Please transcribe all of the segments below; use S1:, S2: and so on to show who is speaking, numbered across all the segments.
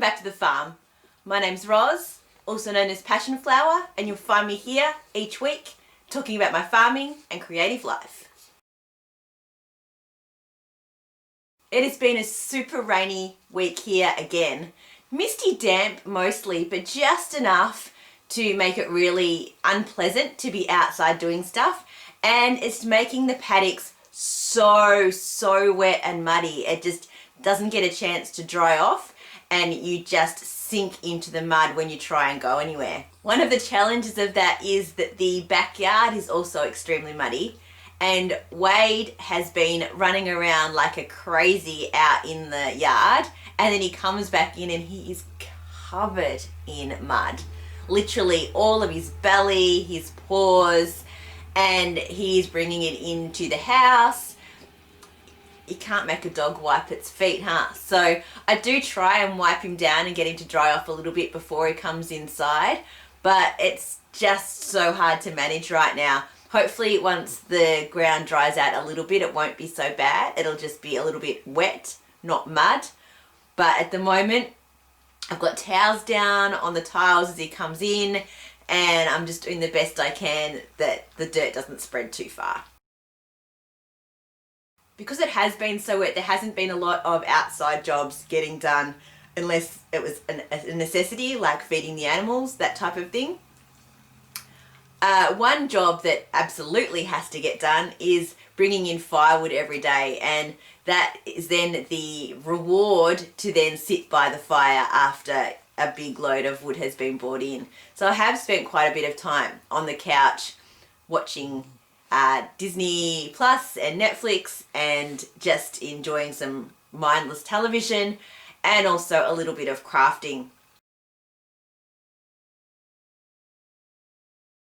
S1: back to the farm. My name's Roz, also known as Passion Flower, and you'll find me here each week talking about my farming and creative life. It has been a super rainy week here again. Misty damp mostly, but just enough to make it really unpleasant to be outside doing stuff, and it's making the paddocks so wet and muddy. It just doesn't get a chance to dry off and you just sink into the mud when you try and go anywhere. One of the challenges of that is that the backyard is also extremely muddy, and Wade has been running around like a crazy out in the yard, and then he comes back in and he is covered in mud. Literally all of his belly, his paws, and he's bringing it into the house. You can't make a dog wipe its feet, huh? So I do try and wipe him down and get him to dry off a little bit before he comes inside, but it's just so hard to manage right now. Hopefully once the ground dries out a little bit, it won't be so bad. It'll just be a little bit wet, not mud. But at the moment, I've got towels down on the tiles as he comes in, and I'm just doing the best I can that the dirt doesn't spread too far. Because it has been so wet, there hasn't been a lot of outside jobs getting done unless it was a necessity, like feeding the animals, that type of thing. One job that absolutely has to get done is bringing in firewood every day, and that is then the reward to then sit by the fire after a big load of wood has been brought in. So I have spent quite a bit of time on the couch watching Disney Plus and Netflix and just enjoying some mindless television and also a little bit of crafting.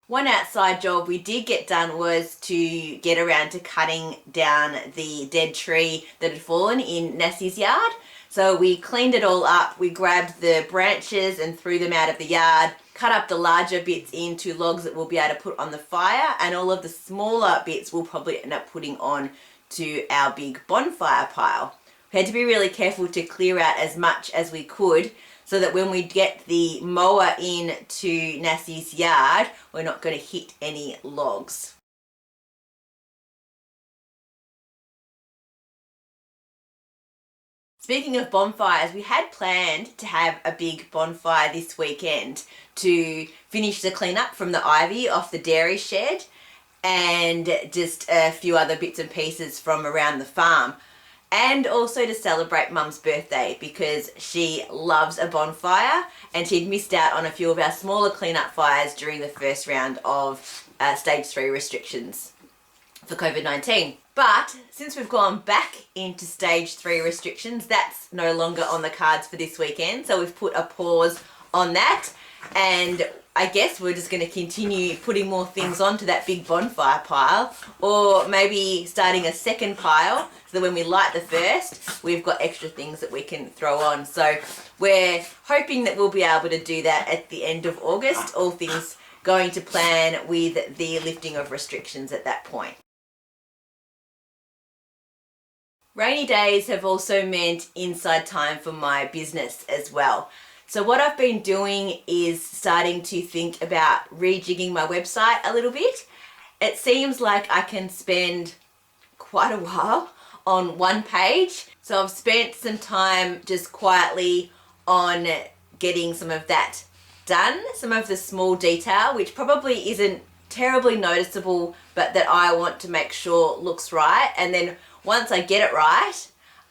S1: One outside job we did get done was to get around to cutting down the dead tree that had fallen in Nassie's yard. So we cleaned it all up, we grabbed the branches and threw them out of the yard, cut up the larger bits into logs that we'll be able to put on the fire, and all of the smaller bits we'll probably end up putting on to our big bonfire pile. We had to be really careful to clear out as much as we could so that when we get the mower in to Nassie's yard, we're not going to hit any logs. Speaking of bonfires, we had planned to have a big bonfire this weekend to finish the cleanup from the ivy off the dairy shed and just a few other bits and pieces from around the farm, and also to celebrate Mum's birthday because she loves a bonfire and she'd missed out on a few of our smaller cleanup fires during the first round of stage 3 restrictions for COVID-19. But since we've gone back into stage 3 restrictions, that's no longer on the cards for this weekend. So we've put a pause on that, and I guess we're just going to continue putting more things onto that big bonfire pile, or maybe starting a second pile so that when we light the first, we've got extra things that we can throw on. So we're hoping that we'll be able to do that at the end of August, all things going to plan with the lifting of restrictions at that point. Rainy days have also meant inside time for my business as well. So what I've been doing is starting to think about rejigging my website a little bit. It seems like I can spend quite a while on one page. So I've spent some time just quietly on getting some of that done, some of the small detail, which probably isn't terribly noticeable, but that I want to make sure looks right. And then once I get it right,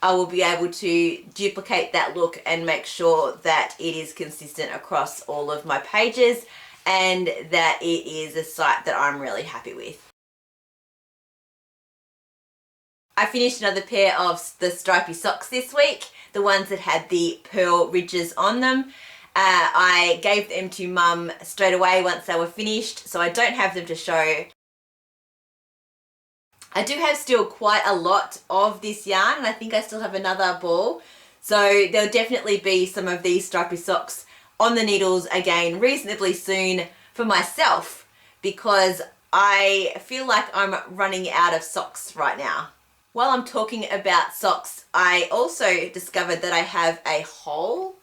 S1: I will be able to duplicate that look and make sure that it is consistent across all of my pages and that it is a site that I'm really happy with. I finished another pair of the stripy socks this week, the ones that had the pearl ridges on them. I gave them to Mum straight away once they were finished, so I don't have them to show. I do have still quite a lot of this yarn, and I think I still have another ball. So there'll definitely be some of these stripy socks on the needles again reasonably soon for myself, because I feel like I'm running out of socks right now. While I'm talking about socks, I also discovered that I have a hole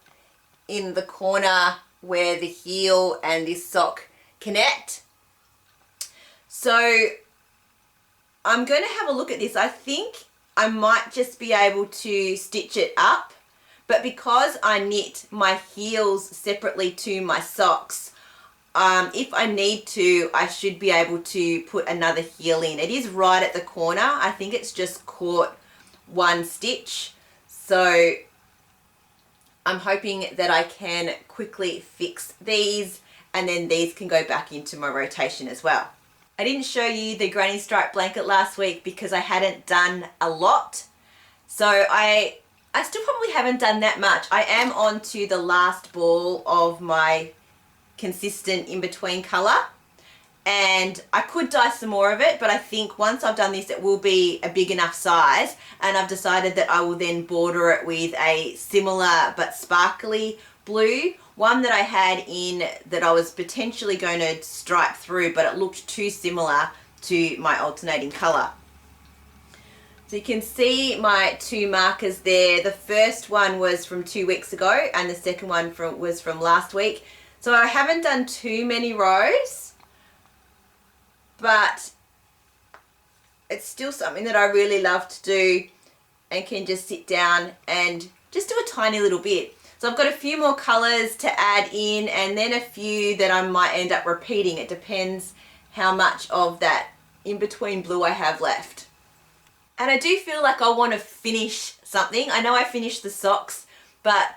S1: in the corner where the heel and this sock connect. So I'm going to have a look at this. I think I might just be able to stitch it up, but because I knit my heels separately to my socks, if I need to, I should be able to put another heel in. It is right at the corner. I think it's just caught one stitch. So I'm hoping that I can quickly fix these, and then these can go back into my rotation as well. I didn't show you the granny stripe blanket last week because I hadn't done a lot. So I still probably haven't done that much. I am on to the last ball of my consistent in-between colour, and I could dye some more of it, but I think once I've done this it will be a big enough size, and I've decided that I will then border it with a similar but sparkly blue, one that I had in that I was potentially going to stripe through, but it looked too similar to my alternating colour. So you can see my two markers there. The first one was from 2 weeks ago and the second one was from last week. So I haven't done too many rows, but it's still something that I really love to do and can just sit down and just do a tiny little bit. So I've got a few more colours to add in, and then a few that I might end up repeating. It depends how much of that in-between blue I have left. And I do feel like I want to finish something. I know I finished the socks, but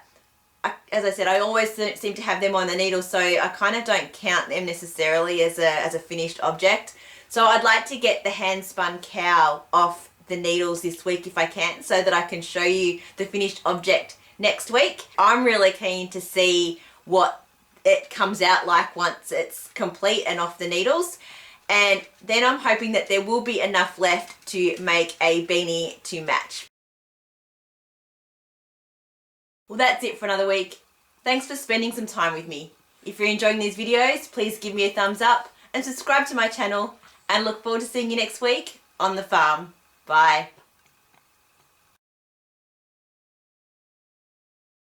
S1: as I said, I always seem to have them on the needle, so I kind of don't count them necessarily as a finished object. So I'd like to get the hand spun cowl off the needles this week if I can, so that I can show you the finished object next week. I'm really keen to see what it comes out like once it's complete and off the needles. And then I'm hoping that there will be enough left to make a beanie to match. Well, that's it for another week. Thanks for spending some time with me. If you're enjoying these videos, please give me a thumbs up and subscribe to my channel, and look forward to seeing you next week on the farm. Bye.